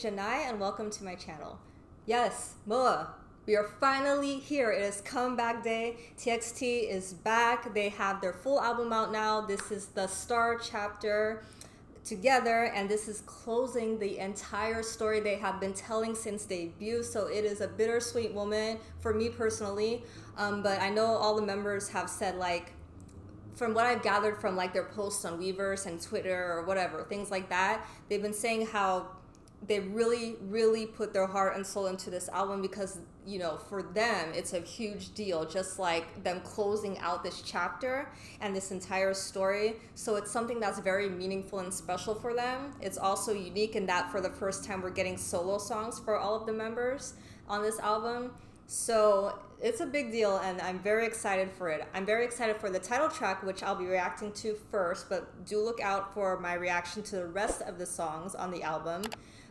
Janai and welcome to my channel. Yes, Moa, we are finally here. It is comeback day. TXT is back. They have their full album out now. This is the Star chapter together, and this is closing the entire story they have been telling since debut. So it is a bittersweet moment for me personally. But I know all the members have said, like, from what I've gathered from like their posts on Weverse and Twitter or whatever, things like that, they've been saying how they really put their heart and soul into this album because, you know, for them, it's a huge deal, just like them closing out this chapter and this entire story. So it's something that's very meaningful and special for them. It's also unique in that for the first time, we're getting solo songs for all of the members on this album. So it's a big deal and I'm very excited for it. I'm very excited for the title track, which I'll be reacting to first, but do look out for my reaction to the rest of the songs on the album.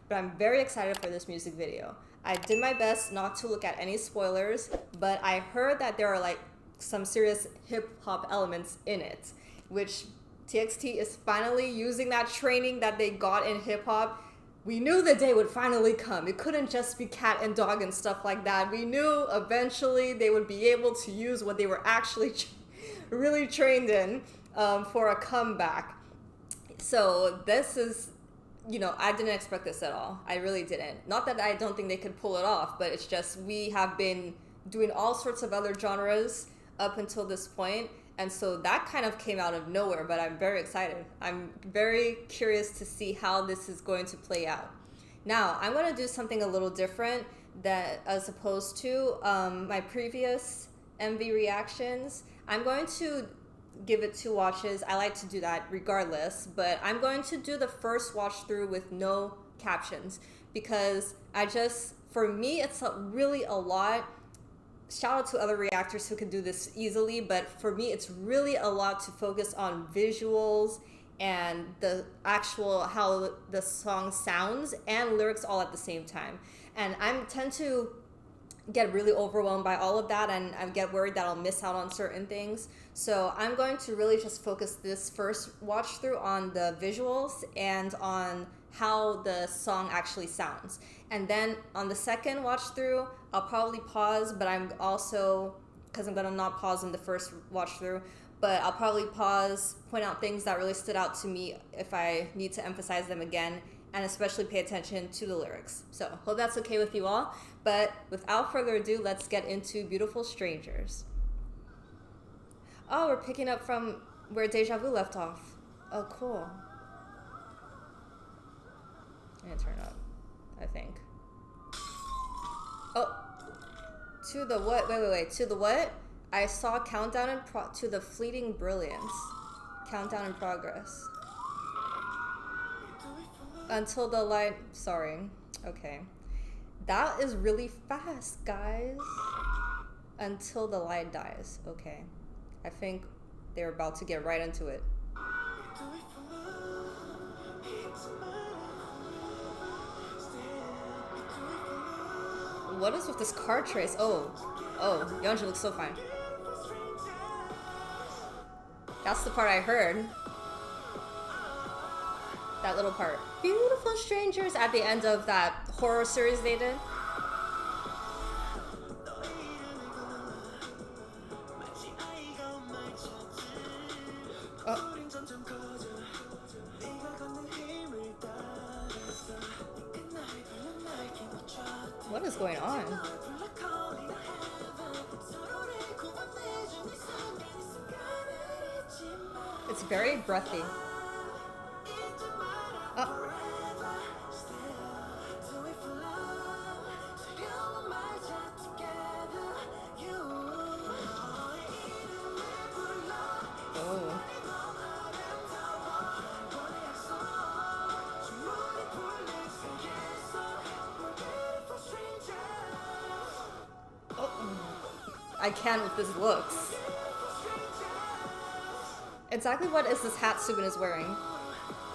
But I'm very excited for this music video. I did my best not to look at any spoilers, but I heard that there are like some serious hip hop elements in it, which TXT is finally using that training that they got in hip hop. We knew the day would finally come. It couldn't just be cat and dog and stuff like that. We knew eventually they would be able to use what they were actually really trained in for a comeback. So this is, you know, I didn't expect this at all. I really didn't. Not that I don't think they could pull it off, but it's just we have been doing all sorts of other genres up until this point. And so that kind of came out of nowhere, but I'm very excited. I'm very curious to see how this is going to play out. Now, I'm going to do something a little different that as opposed to my previous MV reactions. I'm going to give it 2 watches. I like to do that regardless, but I'm going to do the first watch through with no captions because for me, it's really a lot. Shout out to other reactors who can do this easily, but for me, it's really a lot to focus on visuals and the actual how the song sounds and lyrics all at the same time. And I tend to get really overwhelmed by all of that, and I get worried that I'll miss out on certain things. So I'm going to really just focus this first watch through on the visuals and on how the song actually sounds. And then on the second watch through, I'll probably pause, but I'm also, because I'm going to not pause in the first watch through, but I'll probably pause, point out things that really stood out to me if I need to emphasize them again, and especially pay attention to the lyrics. So hope that's okay with you all. But without further ado, let's get into Beautiful Strangers. Oh, we're picking up from where Deja Vu left off. Oh, cool. I'm gonna turn up, I think. Oh, to the what? Wait. To the what? I saw countdown to the fleeting brilliance. Countdown in progress. Until the light, sorry. Okay. That is really fast, guys. Until the light dies. Okay. I think they're about to get right into it. What is with this card trace? Oh, Yeonju looks so fine. That's the part I heard. That little part. Beautiful Strangers at the end of that horror series they did. Oh. What is going on? It's very breathy. Oh. I can with this looks. Exactly what is this hat Subin is wearing?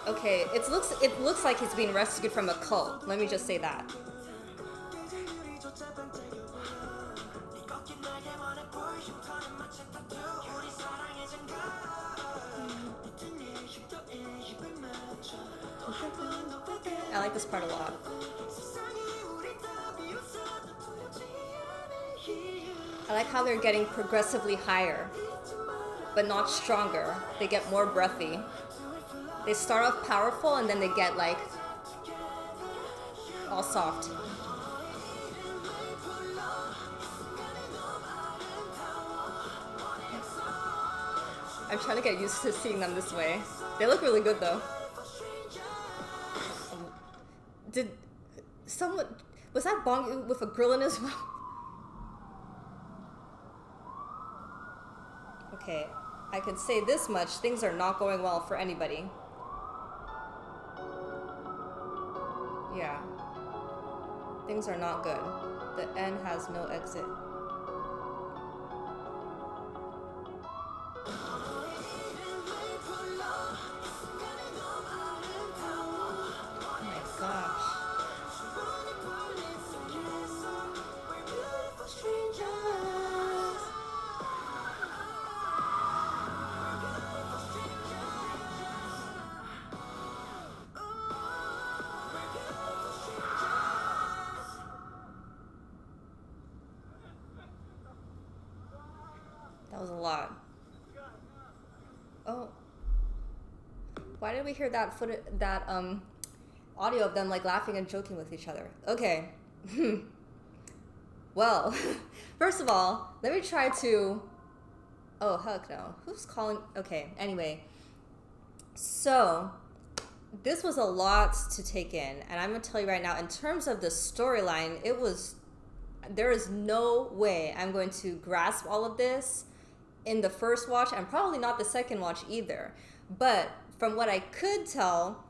Okay, it looks like he's being rescued from a cult. Let me just say that. I like this part a lot. I like how they're getting progressively higher, but not stronger. They get more breathy. They start off powerful and then they get like all soft. I'm trying to get used to seeing them this way. They look really good though. Did someone, was that Bong with a grill in his mouth? Okay, I can say this much, things are not going well for anybody. Yeah. Things are not good. The end has no exit. Oh my gosh. That was a lot. Oh. Why did we hear that audio of them like laughing and joking with each other? Okay. Well, first of all, let me try to... Oh, heck no. Who's calling? Okay, anyway. So, this was a lot to take in. And I'm going to tell you right now, in terms of the storyline, there is no way I'm going to grasp all of this in the first watch, and probably not the second watch either. But from what I could tell,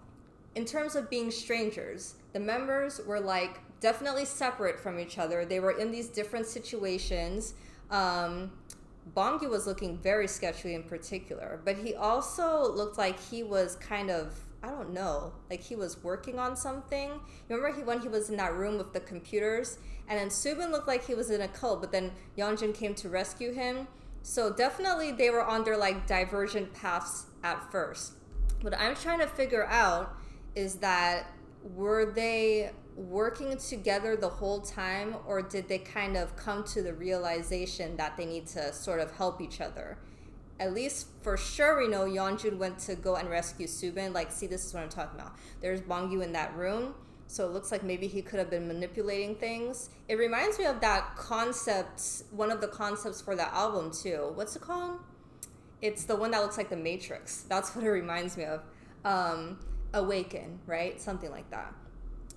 in terms of being strangers, the members were like definitely separate from each other. They were in these different situations. Bongi was looking very sketchy in particular, but he also looked like he was kind of, I don't know, like he was working on something. Remember when he was in that room with the computers? And then Subin looked like he was in a cult, but then Yeonjun came to rescue him. So definitely they were on their like divergent paths at first. What I'm trying to figure out is that were they working together the whole time, or did they kind of come to the realization that they need to sort of help each other? At least for sure we know Yeonjun went to go and rescue Subin. Like, see, this is what I'm talking about. There's Bongyu in that room. So it looks like maybe he could have been manipulating things. It reminds me of that concept, one of the concepts for that album too. What's it called? It's the one that looks like the Matrix. That's what it reminds me of. Awaken, right? Something like that.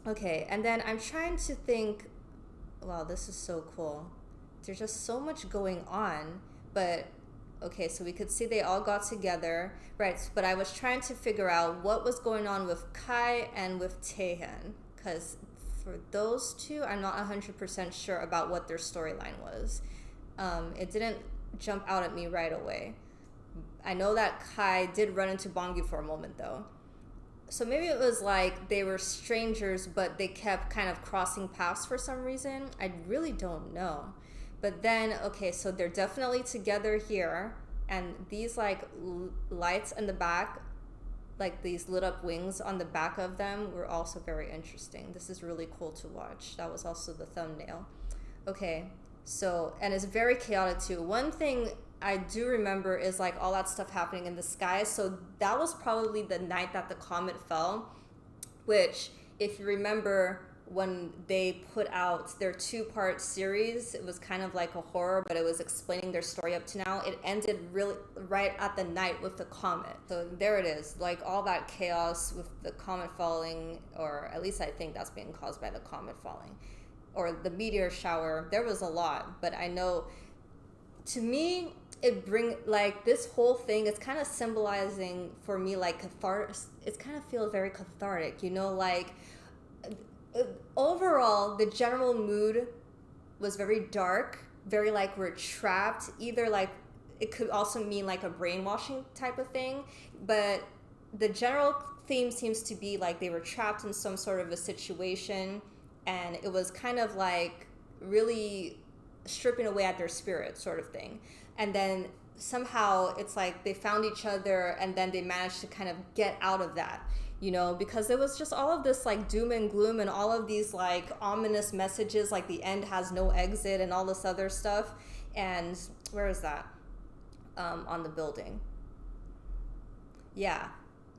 Okay, and then I'm trying to think, wow, this is so cool. There's just so much going on, but okay, so we could see they all got together, right? But I was trying to figure out what was going on with Kai and with Taehyun, because for those two, I'm not 100% sure about what their storyline was. It didn't jump out at me right away. I know that Kai did run into Bongyu for a moment, though. So maybe it was like they were strangers, but they kept kind of crossing paths for some reason. I really don't know. But then, okay, so they're definitely together here. And these like lights in the back, like these lit up wings on the back of them were also very interesting. This is really cool to watch. That was also the thumbnail. Okay, so, and it's very chaotic too. One thing I do remember is like all that stuff happening in the sky. So that was probably the night that the comet fell, which if you remember when they put out their 2-part series, it was kind of like a horror, but it was explaining their story up to now. It ended really right at the night with the comet. So there it is, like all that chaos with the comet falling, or at least I think that's being caused by the comet falling, or the meteor shower. There was a lot, but I know to me, like this whole thing is kind of symbolizing for me like cathartic. It kind of feels very cathartic, you know, like overall the general mood was very dark, very like we're trapped. Either like it could also mean like a brainwashing type of thing, but the general theme seems to be like they were trapped in some sort of a situation, and it was kind of like really stripping away at their spirit sort of thing. And then somehow it's like they found each other, and then they managed to kind of get out of that, you know, because it was just all of this like doom and gloom and all of these like ominous messages, like the end has no exit and all this other stuff. And where is that? On the building. Yeah.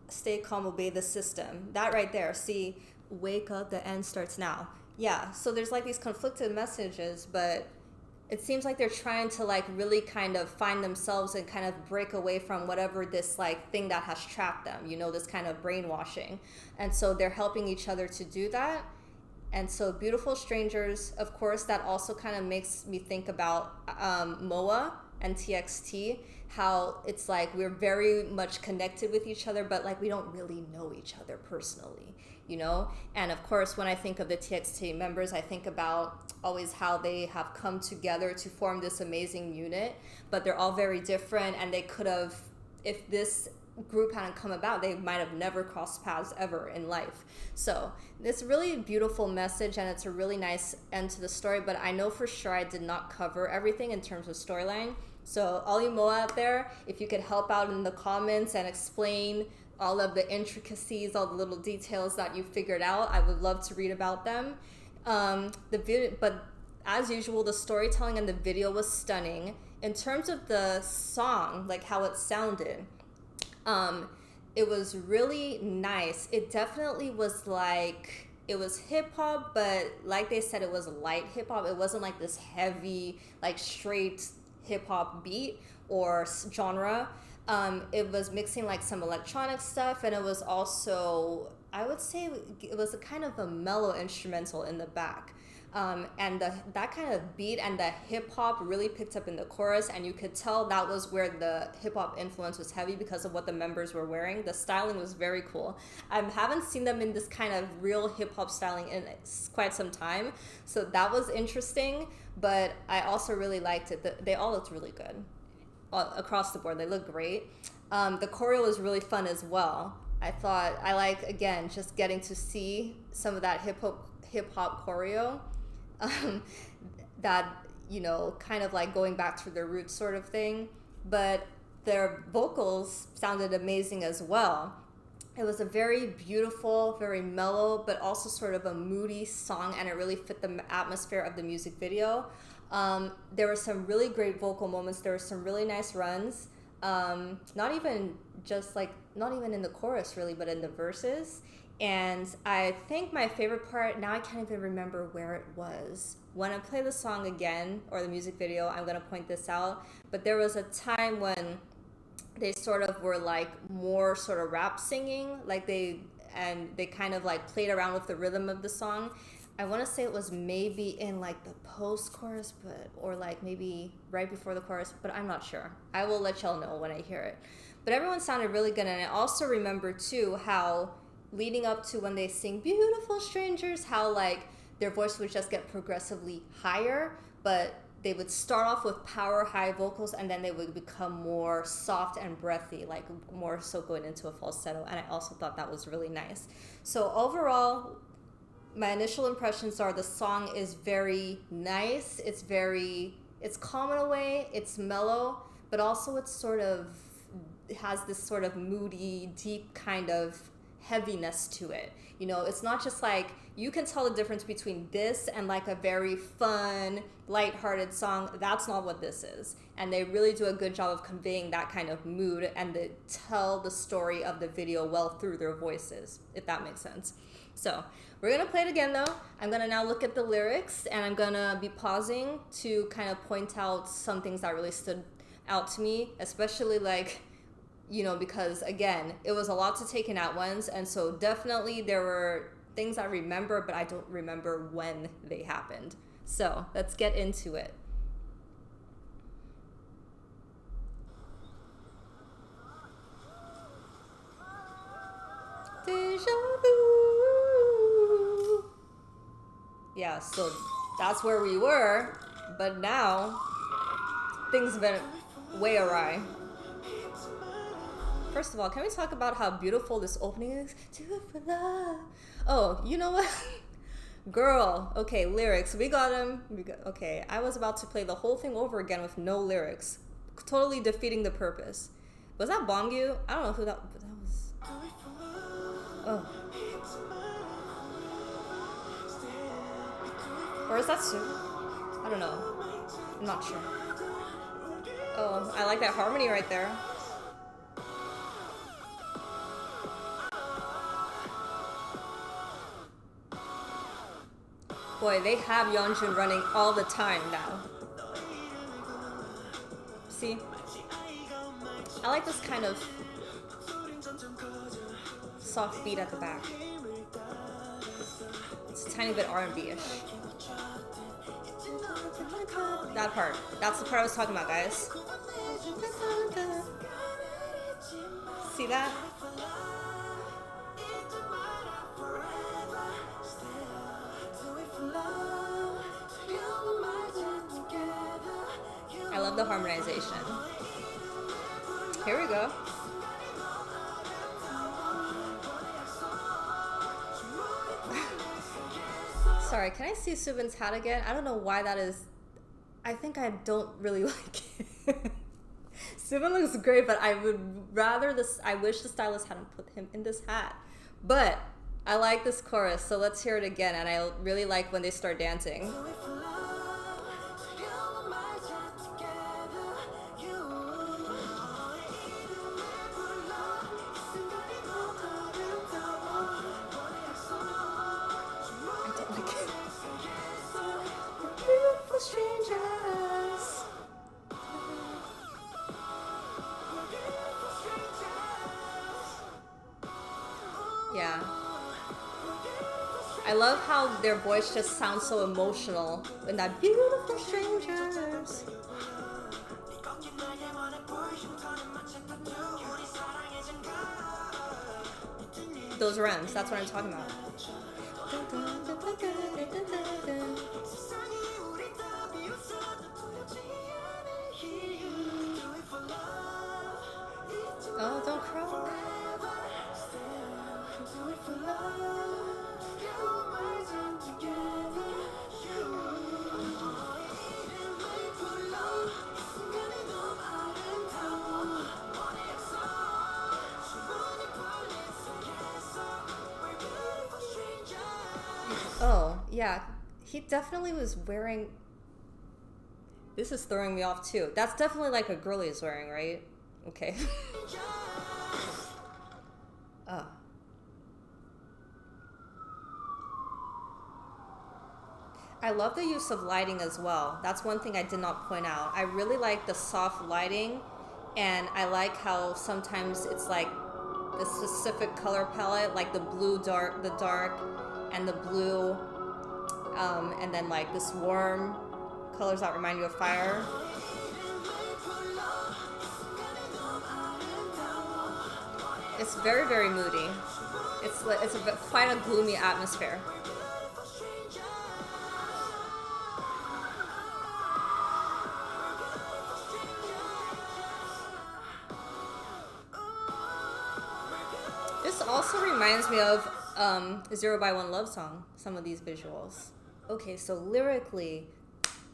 Stay calm, obey the system. That right there. See, wake up, the end starts now. Yeah. So there's like these conflicted messages, but it seems like they're trying to like really kind of find themselves and kind of break away from whatever this like thing that has trapped them, you know, this kind of brainwashing. And so they're helping each other to do that. And so Beautiful Strangers, of course, that also kind of makes me think about MOA and TXT, how it's like we're very much connected with each other, but like we don't really know each other personally, you know? And of course, when I think of the TXT members, I think about always how they have come together to form this amazing unit, but they're all very different, and they could have, if this group hadn't come about, they might have never crossed paths ever in life. So it's really a beautiful message, and it's a really nice end to the story, but I know for sure I did not cover everything in terms of storyline. So all you MOA out there, if you could help out in the comments and explain all of the intricacies, all the little details that you figured out, I would love to read about them. But as usual, the storytelling and the video was stunning. In terms of the song, like how it sounded, it was really nice. It definitely was like, it was hip hop, but like they said, it was light hip hop. It wasn't like this heavy, like straight hip hop beat or genre. It was mixing like some electronic stuff, and it was also, I would say it was a kind of a mellow instrumental in the back. And that kind of beat and the hip hop really picked up in the chorus, and you could tell that was where the hip hop influence was heavy because of what the members were wearing. The styling was very cool. I haven't seen them in this kind of real hip hop styling in quite some time, so that was interesting. But I also really liked it. They all looked really good across the board. They looked great. The choreo was really fun as well. I like, again, just getting to see some of that hip hop choreo. That, you know, kind of like going back to their roots sort of thing. But their vocals sounded amazing as well. It was a very beautiful, very mellow, but also sort of a moody song, and it really fit the atmosphere of the music video. There were some really great vocal moments. There were some really nice runs. Not even in the chorus really, but in the verses. And I think my favorite part, now I can't even remember where it was. When I play the song again, or the music video, I'm going to point this out. But there was a time when they sort of were like more sort of rap singing, like they kind of like played around with the rhythm of the song. I want to say it was maybe in like the post-chorus, or like maybe right before the chorus, but I'm not sure. I will let y'all know when I hear it. But everyone sounded really good, and I also remember too how leading up to when they sing Beautiful Strangers, how like their voice would just get progressively higher, but they would start off with power high vocals, and then they would become more soft and breathy, like more so going into a falsetto. And I also thought that was really nice. So overall, my initial impressions are the song is very nice. It's calm in a way. It's mellow, but also it has this sort of moody, deep kind of heaviness to it. You know, it's not just like, you can tell the difference between this and like a very fun, lighthearted song. That's not what this is. And they really do a good job of conveying that kind of mood, and they tell the story of the video well through their voices, if that makes sense. So we're gonna play it again though. I'm gonna now look at the lyrics, and I'm gonna be pausing to kind of point out some things that really stood out to me, especially like, you know, because again, it was a lot to take in at once, and so definitely there were things I remember, but I don't remember when they happened. So let's get into it. Deja vu. Yeah, so that's where we were, but now things have been way awry. First of all, can we talk about how beautiful this opening is? Do it for love. Oh, you know what? Girl, okay, lyrics. We got them. Okay, I was about to play the whole thing over again with no lyrics. Totally defeating the purpose. Was that Bongyu? I don't know who that was. Oh. Or is that Sue? I don't know. I'm not sure. Oh, I like that harmony right there. Boy, they have Yeonjun running all the time now. See? I like this kind of soft beat at the back. It's a tiny bit R&B-ish. That part. That's the part I was talking about, guys. See that? I love the harmonization. Here we go. Sorry, can I see Subin's hat again? I don't know why that is. I think I don't really like it. Subin looks great, but I would rather this. I wish the stylist hadn't put him in this hat. But I like this chorus, so let's hear it again. And I really like when they start dancing. Yeah. I love how their voice just sounds so emotional in that beautiful strangers. Those runs, that's what I'm talking about. Oh, don't cry. Oh, yeah. He definitely was wearing... This is throwing me off, too. That's definitely like a girly is wearing, right? Okay. Oh. I love the use of lighting as well. That's one thing I did not point out. I really like the soft lighting, and I like how sometimes it's like the specific color palette, like the blue dark, the dark, and the blue, and then like this warm colors that remind you of fire. It's very, very moody. It's quite a gloomy atmosphere. This also reminds me of a 0 by 1 love song, some of these visuals. Okay, so lyrically,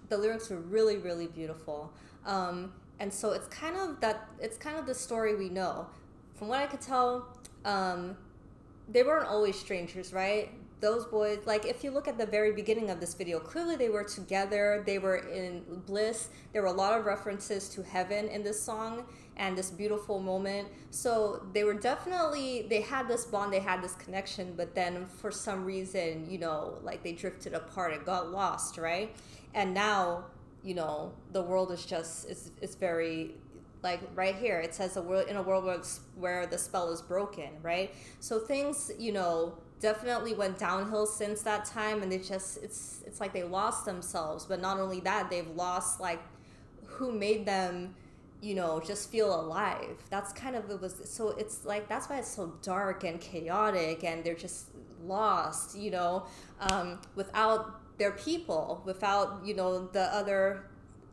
the lyrics were really, really beautiful. And so it's kind of the story we know. From what I could tell, they weren't always strangers, right? Those boys, like if you look at the very beginning of this video, clearly they were together, they were in bliss. There were a lot of references to heaven in this song and this beautiful moment. So they were definitely, they had this bond, they had this connection, but then for some reason, you know, like they drifted apart, it got lost, right? And now, you know, the world is just, it's very, like right here, it says in a world where the spell is broken, right? So things, you know, definitely went downhill since that time, and they just, it's like they lost themselves. But not only that, they've lost like who made them, you know, just feel alive. That's kind of, it was, so it's like, that's why it's so dark and chaotic, and they're just lost, you know, without their people, without, you know, the other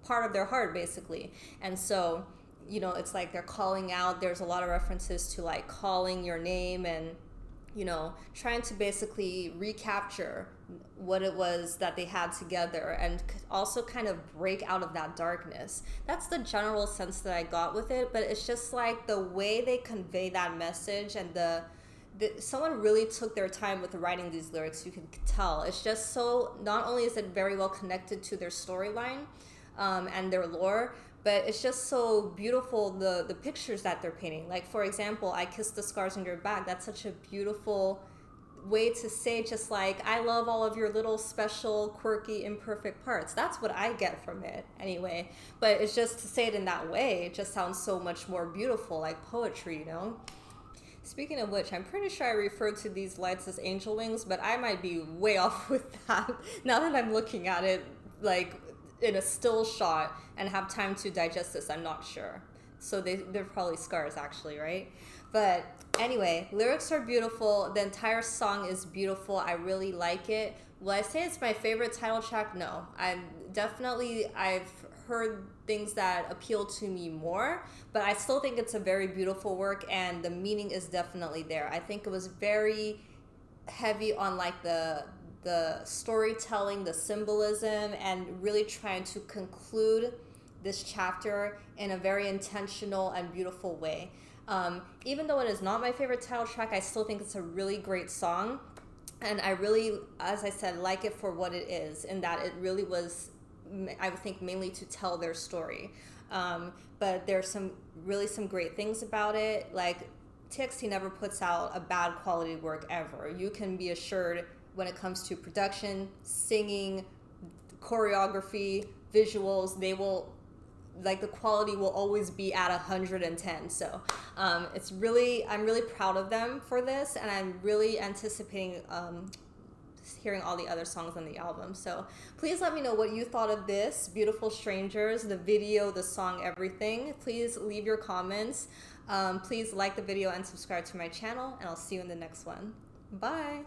part of their heart, basically. And so, you know, it's like they're calling out. There's a lot of references to like calling your name and, you know, trying to basically recapture what it was that they had together and also kind of break out of that darkness. That's the general sense that I got with it, but it's just like the way they convey that message, and someone really took their time with writing these lyrics. You can tell it's just so, not only is it very well connected to their storyline and their lore, but it's just so beautiful, the pictures that they're painting. Like, for example, I Kiss the Scars on Your Back. That's such a beautiful way to say, just like, I love all of your little special, quirky, imperfect parts. That's what I get from it anyway. But it's just to say it in that way, it just sounds so much more beautiful, like poetry, you know? Speaking of which, I'm pretty sure I referred to these lights as angel wings, but I might be way off with that now that I'm looking at it like in a still shot and have time to digest this. I'm not sure. So they're probably scars actually, right? But anyway, lyrics are beautiful. The entire song is beautiful. I really like it. Will I say it's my favorite title track? No. I've heard things that appeal to me more, but I still think it's a very beautiful work, and the meaning is definitely there. I think it was very heavy on like the storytelling, the symbolism, and really trying to conclude this chapter in a very intentional and beautiful way. Even though it is not my favorite title track, I still think it's a really great song. And I really, as I said, like it for what it is, in that it really was, I would think, mainly to tell their story. But there's some great things about it. Like, TXT never puts out a bad quality work ever. You can be assured when it comes to production, singing, choreography, visuals, they will, like, the quality will always be at 110. So I'm really proud of them for this, and I'm really anticipating hearing all the other songs on the album. So please let me know what you thought of this, Beautiful Strangers, the video, the song, everything. Please leave your comments. Please like the video and subscribe to my channel, and I'll see you in the next one. Bye.